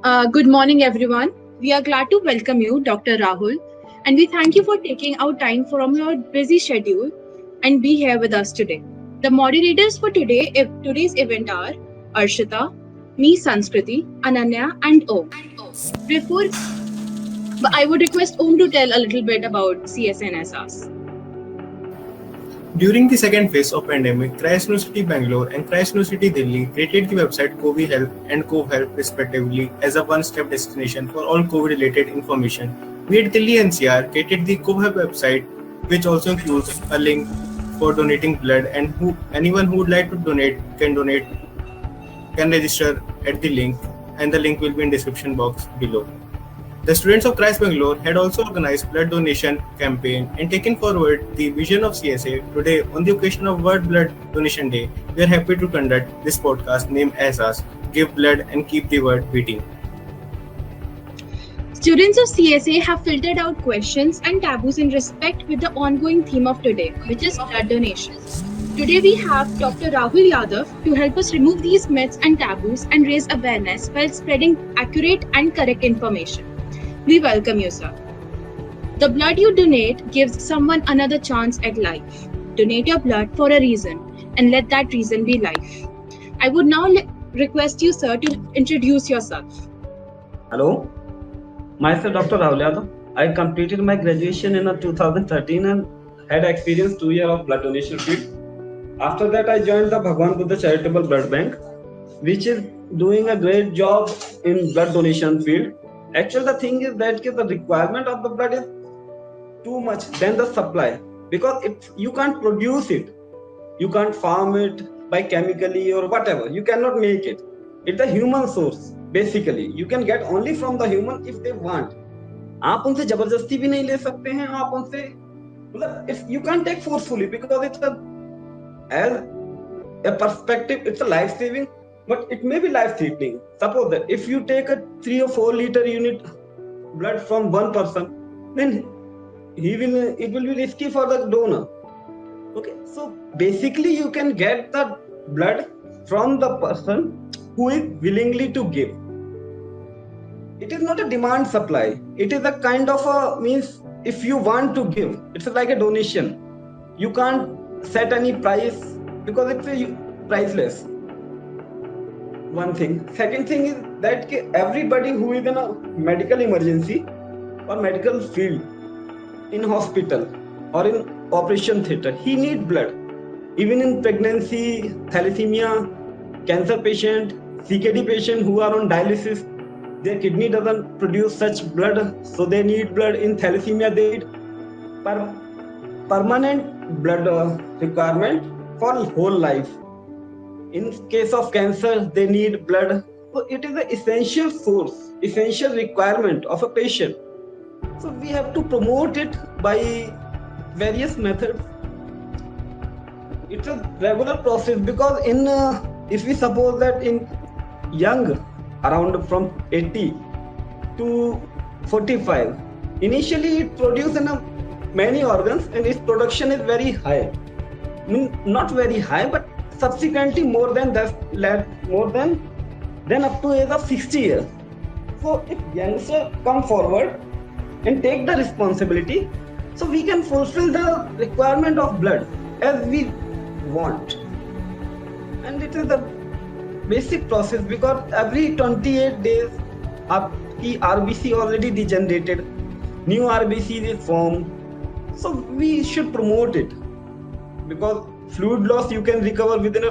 Good morning, everyone. We are glad to welcome you, Dr. Rahul, and we thank you for taking out time from your busy schedule and be here with us today. The moderators for today's event are Arshita, me, Sanskriti, Ananya, and Om. Before, I would request Om to tell a little bit about CSNSRs. During the second phase of pandemic, Christ University Bangalore and Christ University Delhi created the website COVID Help and CoV respectively as a one-step destination for all COVID-related information. We at Delhi NCR created the CoV website, which also includes a link for donating blood, and anyone who would like to donate can register at the link, and the link will be in description box below. The students of Christ Bangalore had also organized blood donation campaign and taken forward the vision of CSA. Today, on the occasion of World Blood Donation Day, we are happy to conduct this podcast named as us, Give Blood and Keep the World Beating. Students of CSA have filtered out questions and taboos in respect with the ongoing theme of today, which is blood donation. Today we have Dr. Rahul Yadav to help us remove these myths and taboos and raise awareness while spreading accurate and correct information. We welcome you, sir. The blood you donate gives someone another chance at life. Donate your blood for a reason and let that reason be life. I would now request you, sir, to introduce yourself. Hello, myself Dr. Rahul Yadav. I completed my graduation in 2013 and had experience 2 years of blood donation field. After that, I joined the Bhagwan Buddha Charitable Blood Bank, which is doing a great job in blood donation field. Actually, the thing is that the requirement of the blood is too much than the supply, because you can't produce it, you can't farm it by chemically or whatever, you cannot make it. It's a human source. Basically, you can get only from the human if they want. आप उनसे जबरदस्ती भी नहीं ले सकते हैं, आप उनसे मतलब if you can't take forcefully, because it's as a perspective, it's a life saving, but it may be life threatening. Suppose that if you take a 3 or 4 liter unit blood from one person, then it will be risky for the donor. Okay, so basically you can get the blood from the person who is willingly to give. It is not a demand supply. It is a kind of a means, if you want to give, it's like a donation. You can't set any price because it's priceless. One thing. Second thing is that everybody who is in a medical emergency or medical field, in hospital or in operation theater, he needs blood. Even in pregnancy, thalassemia, cancer patient, CKD patient who are on dialysis, their kidney doesn't produce such blood, so they need blood. In thalassemia, they need permanent blood requirement for whole life. In case of cancer, they need blood. So it is an essential source, essential requirement of a patient. So we have to promote it by various methods. It's a regular process, because in if we suppose that in young, around from 80 to 45, initially it produces in many organs and its production is very high. I mean, not very high, but subsequently more than that, more than up to age of 60 years. So if youngsters come forward and take the responsibility, so we can fulfill the requirement of blood as we want. And it is the basic process, because every 28 days the RBC already degenerated, new RBC is formed. So we should promote it, because fluid loss you can recover within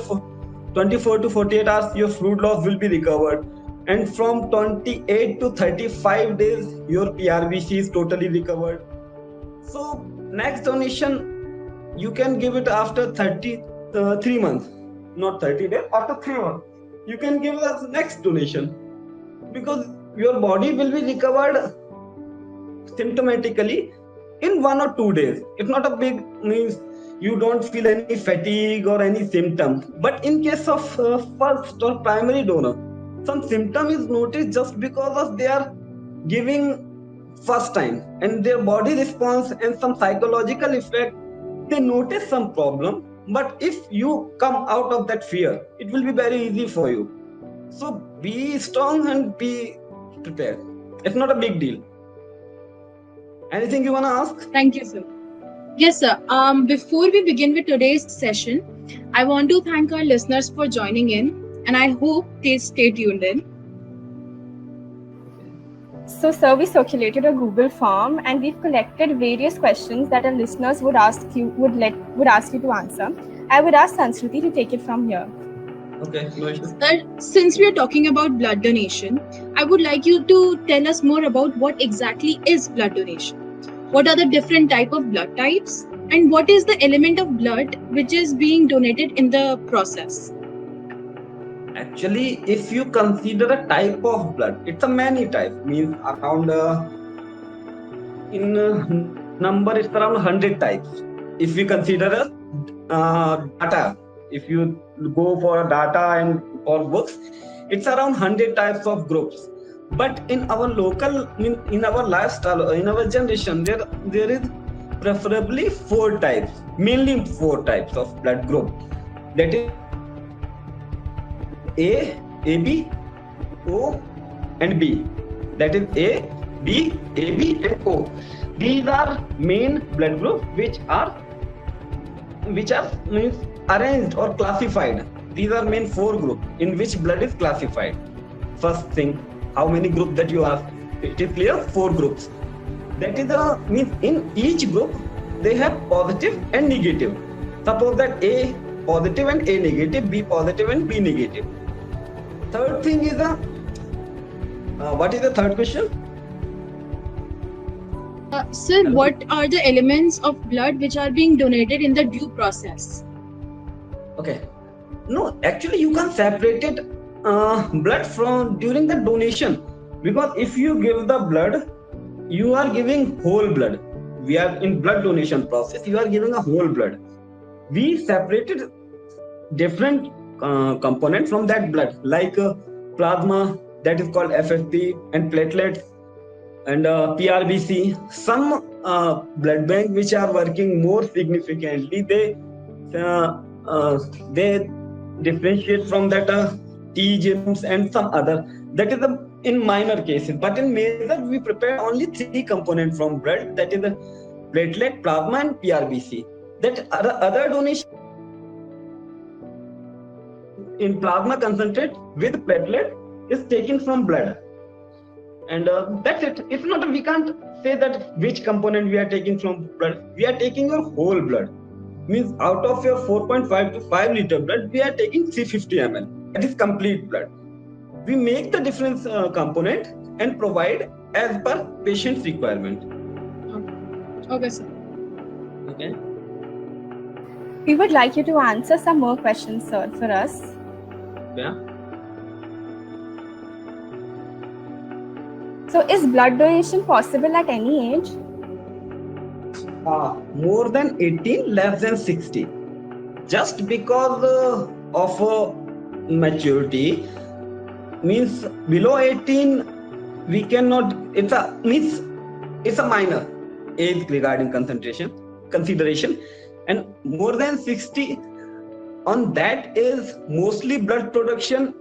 24 to 48 hours. Your fluid loss will be recovered, and from 28 to 35 days your PRBC is totally recovered. So next donation you can give it after 3 months, not 30 days. After 3 months you can give the next donation, because your body will be recovered symptomatically in 1 or 2 days. It's not a big means, you don't feel any fatigue or any symptom. But in case of first or primary donor, some symptom is noticed just because of they are giving first time, and their body response and some psychological effect, they notice some problem. But if you come out of that fear, it will be very easy for you. So be strong and be prepared. It's not a big deal. Anything you wanna ask? Thank you, sir. Yes, sir. Before we begin with today's session, I want to thank our listeners for joining in, and I hope they stay tuned in. So, sir, we circulated a Google form and we've collected various questions that our listeners would ask you to answer. I would ask Sanskruti to take it from here. Okay, no issues. Sir, since we are talking about blood donation, I would like you to tell us more about what exactly is blood donation. What are the different type of blood types, and what is the element of blood which is being donated in the process? Actually, if you consider a type of blood, it's a many types. Means around number it's around 100 types. If we consider data, if you go for data and for books, it's around 100 types of groups. But in our local, in our lifestyle, in our generation, there is preferably 4 types, mainly 4 types of blood group. That is A, AB, O, and B. That is A, B, AB, and O. These are main blood groups which are means arranged or classified. These are main 4 groups in which blood is classified. First thing, how many groups that you ask? It is clear, 4 groups. That is means in each group they have positive and negative. Suppose that A positive and A negative, B positive and B negative. Third thing is what is the third question? Sir, Hello? what are the elements of blood which are being donated in the due process? Okay. No, actually you can separate it blood from during the donation, because if you give the blood, you are giving whole blood. We are in blood donation process. You are giving a whole blood. We separated different components from that blood, like plasma, that is called FFP, and platelets, and PRBC. Some blood bank which are working more significantly, they differentiate from that T germs and some other. That is in minor cases, but in major we prepare only 3 components from blood. That is the platelet, plasma, and PRBC. That other donation in plasma concentrate with platelet is taken from blood, and that's it. It's not, we can't say that which component we are taking from blood. We are taking your whole blood. Means out of your 4.5 to 5 liter blood, we are taking 350 ml. That is complete blood. We make the different component and provide as per patient's requirement. Okay, sir. Okay. We would like you to answer some more questions, sir, for us. Yeah. So, is blood donation possible at any age? More than 18, less than 60. Just because of maturity, means below 18 we cannot. It's a minor age regarding consideration, and more than 60, on that is mostly blood production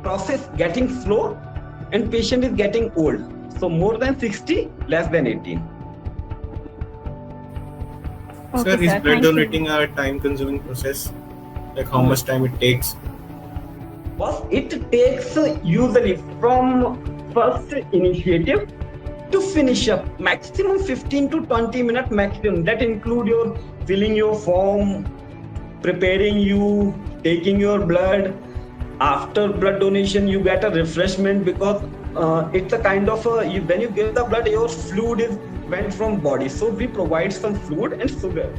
process getting slow and patient is getting old. So more than 60, less than 18. Sir, Okay, is sir, blood thank you. donating a time-consuming process? Like how much time it takes? Well, it takes usually from first initiative to finish up maximum 15 to 20 minutes maximum. That include your filling your form, preparing you, taking your blood. After blood donation, you get a refreshment, because it's a kind of when you give the blood, your fluid is went from body. So we provide some fluid and sugar.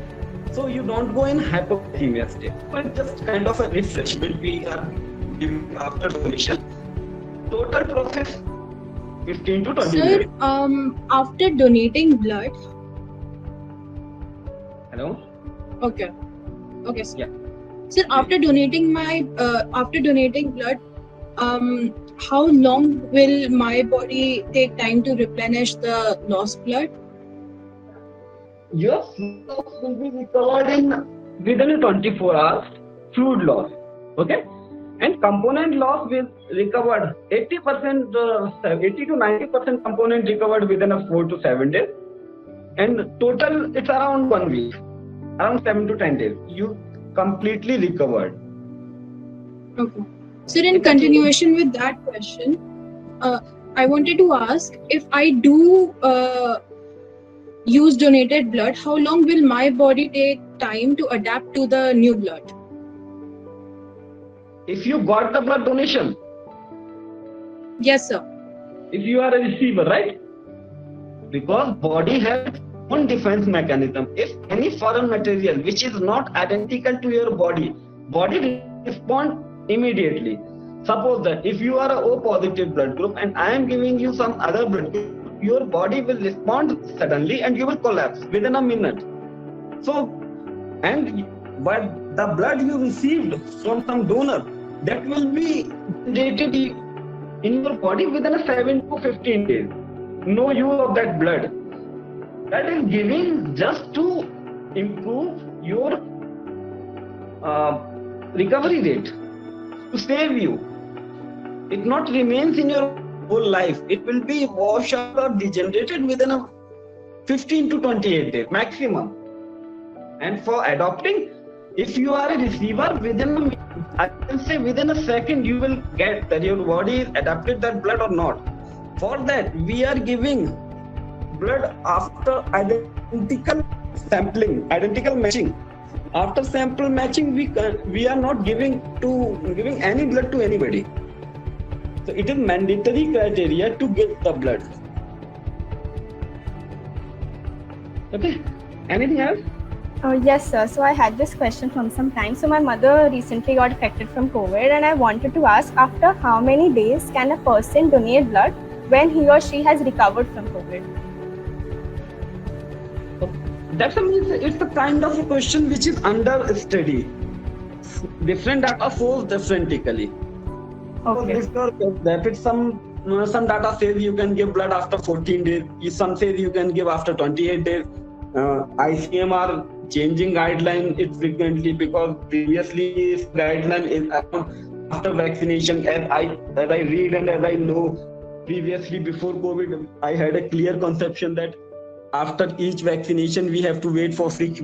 So you don't go in hypoglycemia state, but just kind of a refreshment we are giving after donation. Total process 15 to 20 Sir, minutes. after donating blood, Hello? okay, sir. Yeah. Sir, after donating blood, how long will my body take time to replenish the lost blood? Your fluid will be recovered in within 24 hours, fluid loss. Okay? And component loss will recovered 80%, 80 to 90% component recovered within a 4 to 7 days, and total it's around 1 week, around 7 to 10 days. You completely recovered. Okay. So in continuation with that question, I wanted to ask, if I do use donated blood, how long will my body take time to adapt to the new blood? If you got the blood donation, Yes, sir. if you are a receiver, right? Because body has own defense mechanism. If any foreign material which is not identical to your body respond immediately. Suppose that if you are a O positive blood group and I am giving you some other blood group, your body will respond suddenly and you will collapse within a minute. So, and but the blood you received from some donor, that will be generated in your body within a 7 to 15 days. No use of that blood. That is giving just to improve your recovery rate, to save you. It not remains in your whole life. It will be washed out or degenerated within a 15 to 28 days maximum. And for adopting, if you are a receiver, I can say within a second you will get that your body is adapted that blood or not. For that, we are giving blood after identical sampling, identical matching. After sample matching, we are not giving any blood to anybody. So it is mandatory criteria to give the blood. Okay. Anything else? Yes, sir. So I had this question from some time. So my mother recently got affected from COVID, and I wanted to ask, after how many days can a person donate blood when he or she has recovered from COVID? It's a kind of a question which is under study. Different data shows differently. Okay. Some data says you can give blood after 14 days. Some says you can give after 28 days. ICM are changing guideline frequently, because previously guideline is after vaccination. As I read and as I know, previously before COVID, I had a clear conception that after each vaccination we have to wait for 6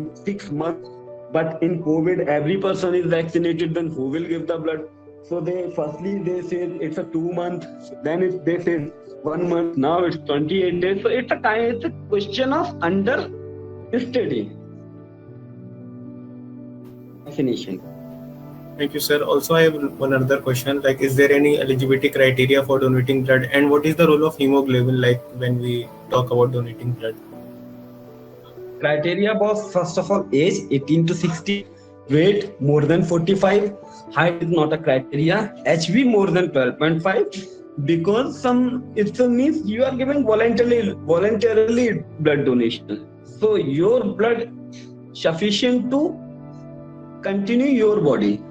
months. But in COVID, every person is vaccinated, then who will give the blood? So they say it's a 2 month, then they say 1 month, now it's 28 days. So it's a question of under study. Vaccination. Thank you, sir. Also, I have one other question. Like, is there any eligibility criteria for donating blood, and what is the role of hemoglobin? Like when we talk about donating blood. Criteria was, first of all, age 18 to 60, weight more than 45, height is not a criteria, HB more than 12.5, because it means you are giving voluntarily blood donation. So your blood sufficient to continue your body.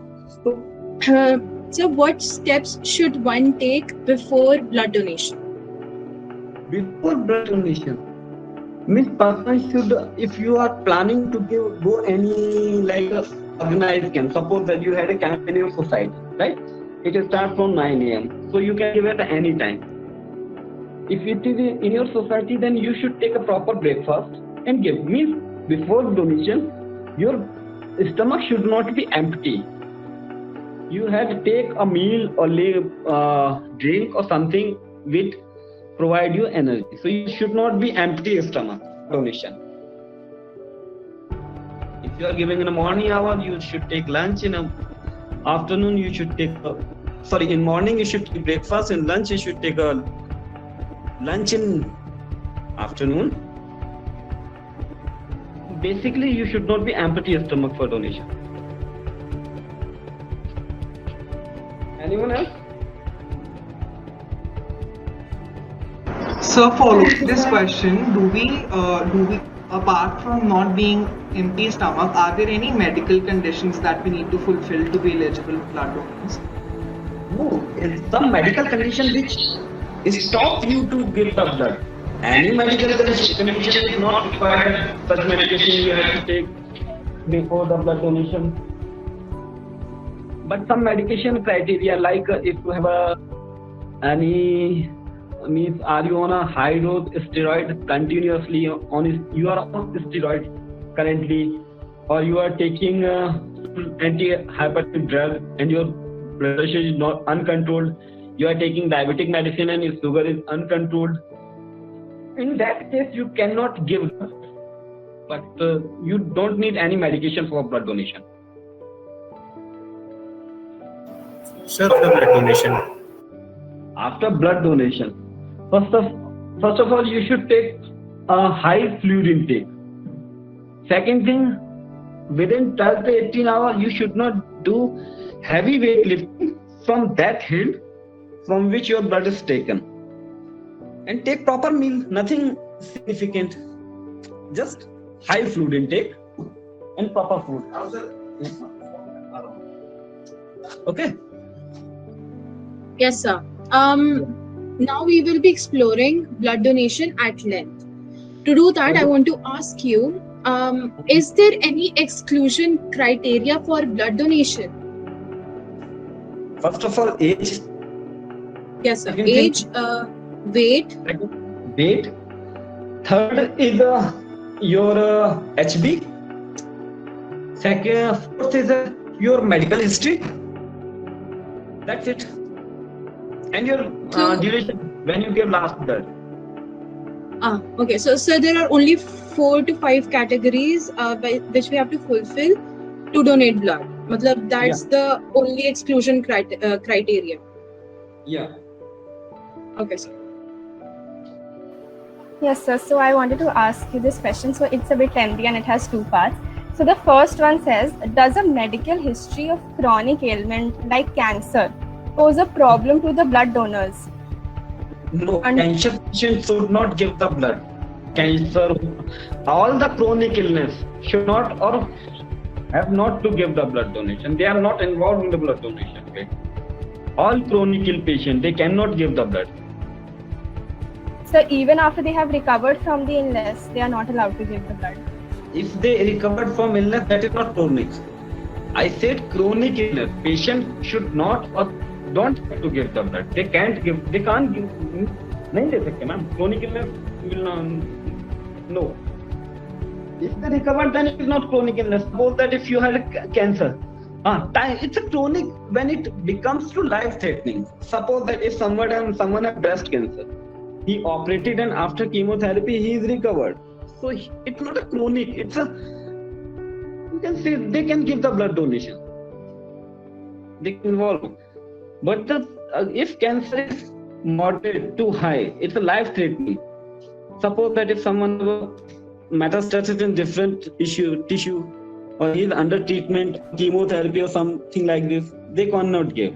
So what steps should one take before blood donation? Before blood donation, means person should, if you are planning to go any like a organized camp, suppose that you had a camp in your society, right? It starts from 9 a.m. So you can give it at any time. If it is in your society, then you should take a proper breakfast and give. Means before donation, your stomach should not be empty. You have to take a meal or drink or something which provide you energy. So you should not be empty stomach donation. If you are giving in the morning hour, you should take lunch. In the afternoon, you should take in morning you should take breakfast. In lunch, you should take a lunch in afternoon. Basically, you should not be empty stomach for donation. Anyone else? So follow this question, do we apart from not being empty stomach, are there any medical conditions that we need to fulfill to be eligible blood donors? No, it's some medical condition which stop you to give the blood. Any medical condition is not required. Such medication you have to take before the blood donation. but some medication criteria, like if you have any means, are you on a high dose steroid continuously you are on steroid currently, or you are taking anti-hypertensive drug and your blood pressure is not uncontrolled, you are taking diabetic medicine and your sugar is uncontrolled, in that case you cannot give, but you don't need any medication for blood donation. Sir, the blood donation. After blood donation, first of all, you should take a high fluid intake. Second thing, within 12 to 18 hours, you should not do heavy weightlifting from that hand from which your blood is taken. And take proper meal, nothing significant, just high fluid intake and proper food. Okay. Yes, sir. Now we will be exploring blood donation at length. To do that, I want to ask you, is there any exclusion criteria for blood donation? First of all, age. Yes, sir. Second thing- Age, weight. Weight. Third is your HB. Fourth is your medical history. That's it. And your duration when you give last blood. Okay. So there are only 4 to 5 categories which we have to fulfill to donate blood. Matlab, that's the only exclusion criteria. Yeah. Okay, sir. Yes, sir. So I wanted to ask you this question. So it's a bit lengthy and it has 2 parts. So the first one says, does a medical history of chronic ailment like cancer pose a problem to the blood donors? No, cancer patients should not give the blood. Cancer, all the chronic illness should not or have not to give the blood donation. They are not involved in the blood donation. Okay? All chronic ill patients, they cannot give the blood. So even after they have recovered from the illness, they are not allowed to give the blood. If they recovered from illness, that is not chronic. I said chronic illness. Patient should not or don't have to give the blood. They can't give. नहीं दे सकते ma'am. Chronic illness will not. No. If they recovered, then it is not chronic illness. Suppose that if you had cancer, it's a chronic when it becomes to life-threatening. Suppose that if someone had breast cancer, he operated and after chemotherapy he is recovered. So it's not a chronic. It's a, you can say they can give the blood donation. They can involve. But if cancer is moderate to high, it's a life-threatening. Suppose that if someone metastasis in different tissue, or he is under treatment, chemotherapy or something like this, they cannot give.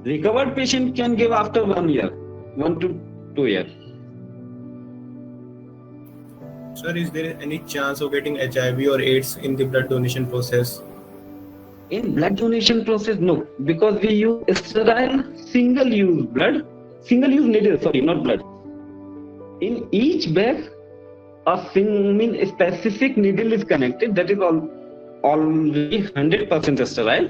Recovered patient can give after 1 year, 1 to 2 years. Sir, is there any chance of getting HIV or AIDS in the blood donation process? In blood donation process, no, because we use sterile single-use needle, not blood. In each bag, a specific needle is connected that is already 100% sterile,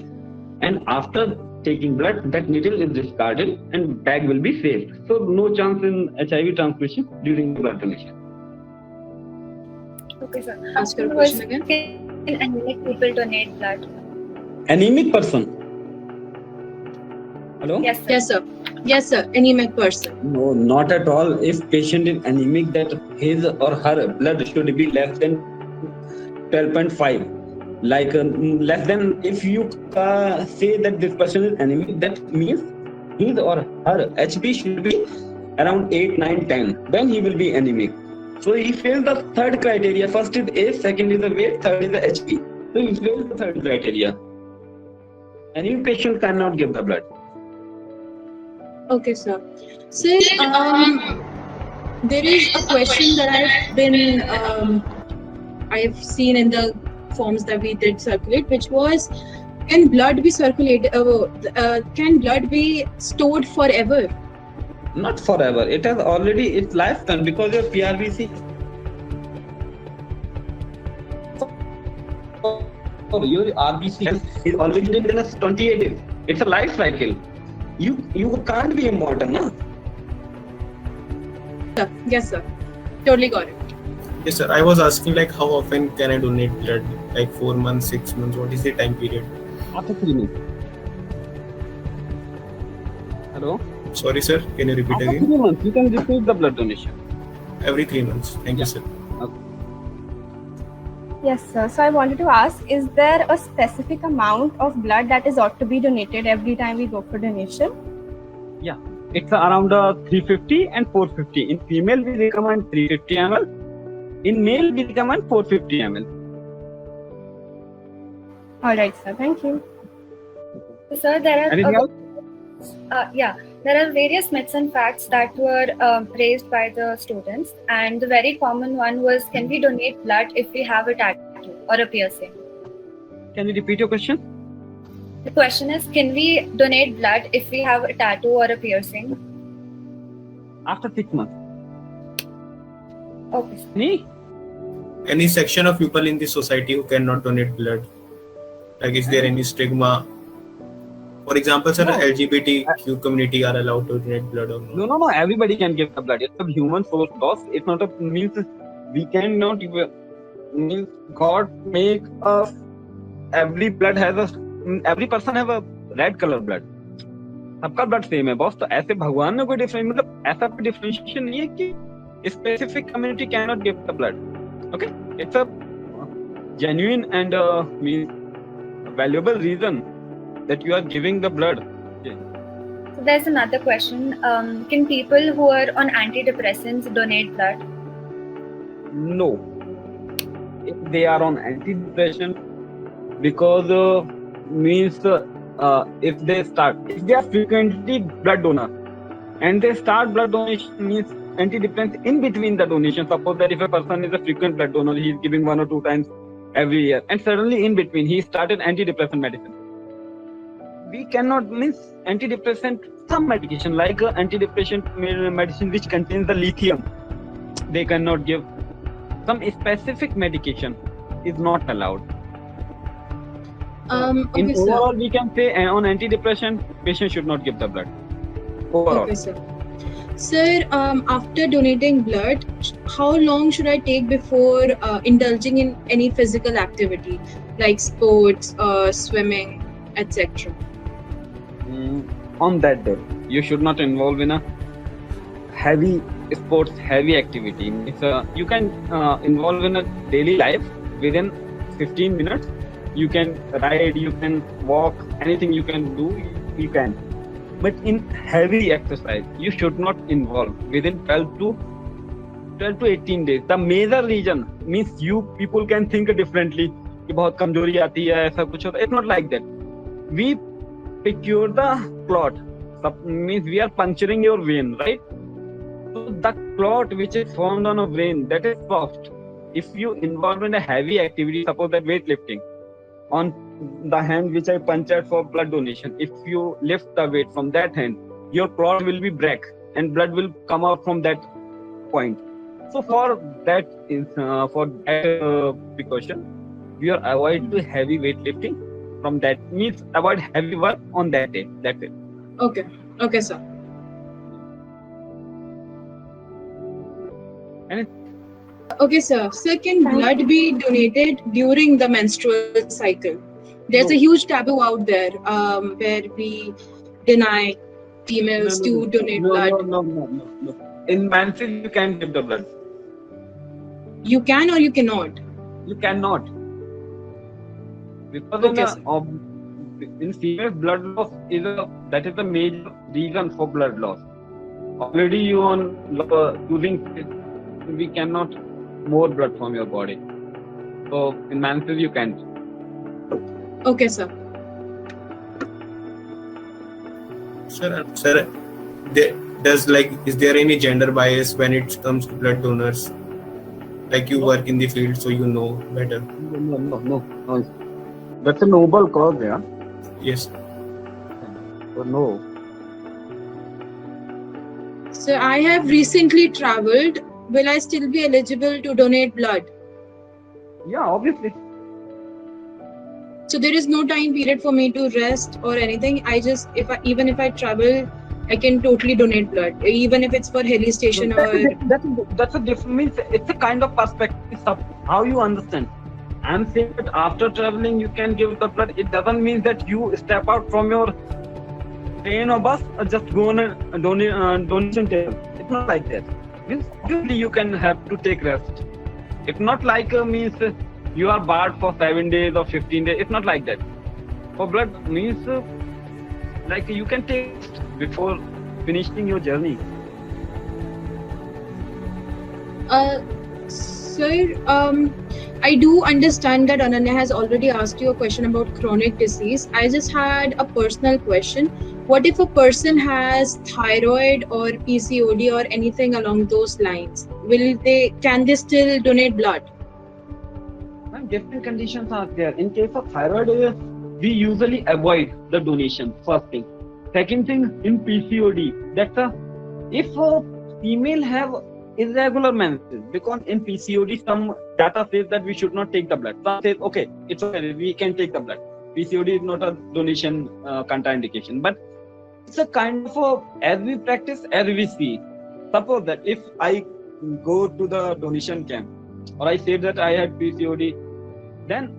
and after taking blood, that needle is discarded and bag will be saved. So no chance in HIV transmission during the blood donation. Okay, sir. Ask your question again. Can anemic people donate blood? Anemic person. Hello? Yes, sir. Yes, sir. Yes, sir. Anemic person. No, not at all. If patient is anemic, that his or her blood should be less than 12.5. Like less than, if you say that this person is anemic, that means his or her HB should be around 8, 9, 10. Then he will be anemic. So he fails the third criteria. First is age, second is the weight, third is the HB. So he fails the third criteria. Any patient cannot give the blood. Okay, sir. Sir, there is a question that I've seen in the forms that we did circulate, which was, can blood be circulated? Can blood be stored forever? Not forever. It has already its lifetime because your PRBC. Your RBC is already in 28 days. It's a life cycle. You can't be immortal, no? Yes, sir. Totally got it. Yes, sir. I was asking like how often can I donate blood? Like 4 months, 6 months? What is the time period? After 3 months. Hello? Sorry, sir. Can you repeat After again? 3 months, you can repeat the blood donation. Every 3 months. Thank you, sir. Yes, sir. So I wanted to ask, is there a specific amount of blood that is ought to be donated every time we go for donation? Yeah, it's around 350 and 450. In female, we recommend 350 ml. In male, we recommend 450 ml. All right, sir. Thank you. So, sir, there Anything else? there are various myths and facts that were raised by the students, and the very common one was, can we donate blood if we have a tattoo or a piercing? Can you repeat your question? The question is, can we donate blood if we have a tattoo or a piercing? After 6 months. Okay, sir. Any section of people in the society who cannot donate blood? Like, is there any stigma? For example, sir, No. LGBTQ community are allowed to donate blood or not? No. Everybody can give the blood. It's a human source loss. It's not a means we cannot means God make us. Every blood has a. Every person have a red color blood. सबका blood same है boss. तो ऐसे भगवान ने कोई difference मतलब ऐसा कोई डिफरेंशिएशन नहीं है कि specific community can not give the blood. Okay, it's a genuine and valuable reason that you are giving the blood. So there's another question. Can people who are on antidepressants donate blood? No, if they are on antidepressant, because if they are frequently blood donor and they start blood donation, means antidepressant in between the donation. Suppose that if a person is a frequent blood donor, he is giving 1 or 2 times every year, and suddenly in between he started antidepressant medicine. We cannot miss antidepressant, some medication like antidepressant medicine which contains the lithium, they cannot give. Some specific medication is not allowed. Okay, In sir. overall, we can say on antidepressant, patient should not give the blood. Overall. Okay, sir. Sir, after donating blood, how long should I take before indulging in any physical activity like sports, swimming, etc.? On that day, you should not involve in a heavy sports, heavy activity. You can involve in a daily life within 15 minutes. You can ride, you can walk, anything you can do, you can. But in heavy exercise, you should not involve within 12 to 18 days. The major reason means you people can think differently कि बहुत कमजोरी आती है, ऐसा कुछ होता है. It's not like that. We procure the clot. Means we are puncturing your vein, right? So the clot which is formed on a vein, that is soft. If you involve in a heavy activity, suppose that weightlifting, on the hand which I punctured for blood donation, if you lift the weight from that hand, your clot will be break and blood will come out from that point. So for that precaution, we are avoid to heavy weightlifting. From that means avoid heavy work on that day. That's it. Okay, sir. And Okay, sir. Sir, can blood be donated during the menstrual cycle? There's a huge taboo out there where we deny females to donate blood. No. In menses, you can give the blood. You can or you cannot? You cannot. Because Okay, sir. in female, blood loss that is the major reason for blood loss. Already you on using, we cannot more blood from your body. So in menses you can't. Okay, sir. Sir, is there any gender bias when it comes to blood donors? Like you work in the field, so you know better. No. That's a noble cause, yeah. Yes. So no. So I have recently traveled. Will I still be eligible to donate blood? Yeah, obviously. So there is no time period for me to rest or anything. Even if I travel, I can totally donate blood, even if it's for hilly station or. That's a different means. It's a kind of perspective. It's how you understand. I'm saying that after traveling you can give the blood. It doesn't mean that you step out from your train or bus or just go on a donation table. It's not like that. Means usually you can have to take rest. It's not like means you are barred for 7 days or 15 days. It's not like that. For blood means like you can take rest before finishing your journey. Sir, I do understand that Ananya has already asked you a question about chronic disease. I just had a personal question. What if a person has thyroid or PCOD or anything along those lines? Can they still donate blood? Different conditions are there. In case of thyroid, we usually avoid the donation. First thing. Second thing, in PCOD, if a female have irregular menses, because in PCOD some data says that we should not take the blood. Some says okay, it's okay, we can take the blood. PCOD is not a donation contraindication, but it's a kind of as we practice, as we see. Suppose that if I go to the donation camp or I say that I had PCOD, then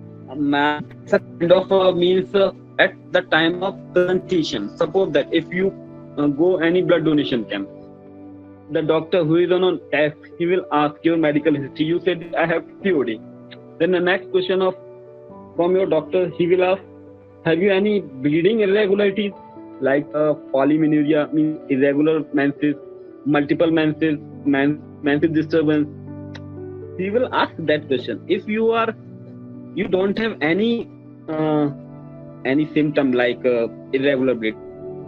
it's a kind of means at the time of presentation. Suppose that if you go any blood donation camp, the doctor who is on a test, he will ask your medical history. You said I have PCOD. Then the next question from your doctor, he will ask, have you any bleeding irregularities like polymenorrhea, means irregular menses, multiple menses, menses disturbance? He will ask that question. If you don't have any symptom like irregular bleed,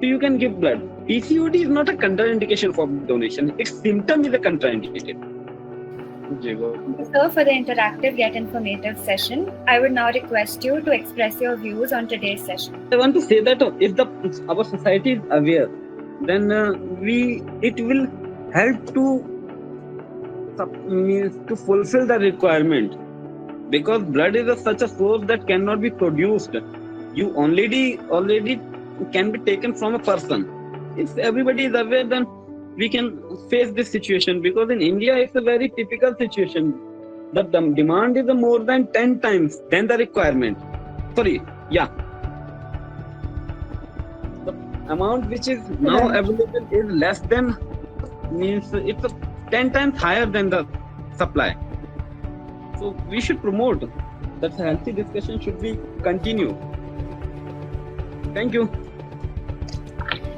so you can give blood. PCOD is not a contraindication for donation. Its symptom is a contraindicated. So for the interactive yet informative session, I would now request you to express your views on today's session. I want to say that if our society is aware, then it will help to fulfill the requirement, because blood is such a source that cannot be produced. You already can be taken from a person. If everybody is aware, then we can face this situation, because in India it's a very typical situation that the demand is more than 10 times than the requirement. The amount which is now available is less than, means it's 10 times higher than the supply. So we should promote that healthy discussion should be continued. Thank you.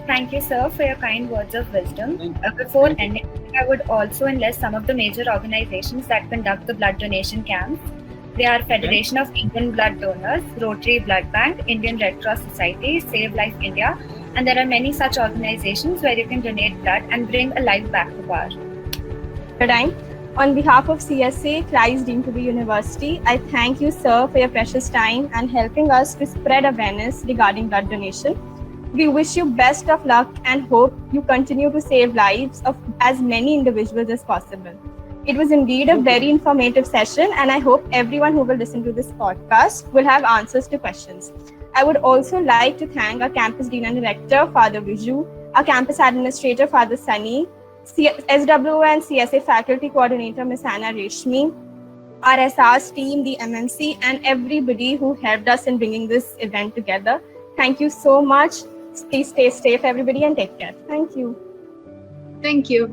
Thank you, sir, for your kind words of wisdom. Before ending, I would also enlist some of the major organizations that conduct the blood donation camps. They are Federation of Indian Blood Donors, Rotary Blood Bank, Indian Red Cross Society, Save Life India, and there are many such organizations where you can donate blood and bring a life back to power. On behalf of CSA, Christ Deemed to be University, I thank you, sir, for your precious time and helping us to spread awareness regarding blood donation. We wish you best of luck and hope you continue to save lives of as many individuals as possible. It was indeed a very informative session, and I hope everyone who will listen to this podcast will have answers to questions. I would also like to thank our campus dean and director, Father Viju, our campus administrator, Father Sunny, SW and CSA faculty coordinator, Ms. Anna Reshmi, our SR's team, the MMC, and everybody who helped us in bringing this event together. Thank you so much. Please stay safe, everybody, and take care. Thank you. Thank you.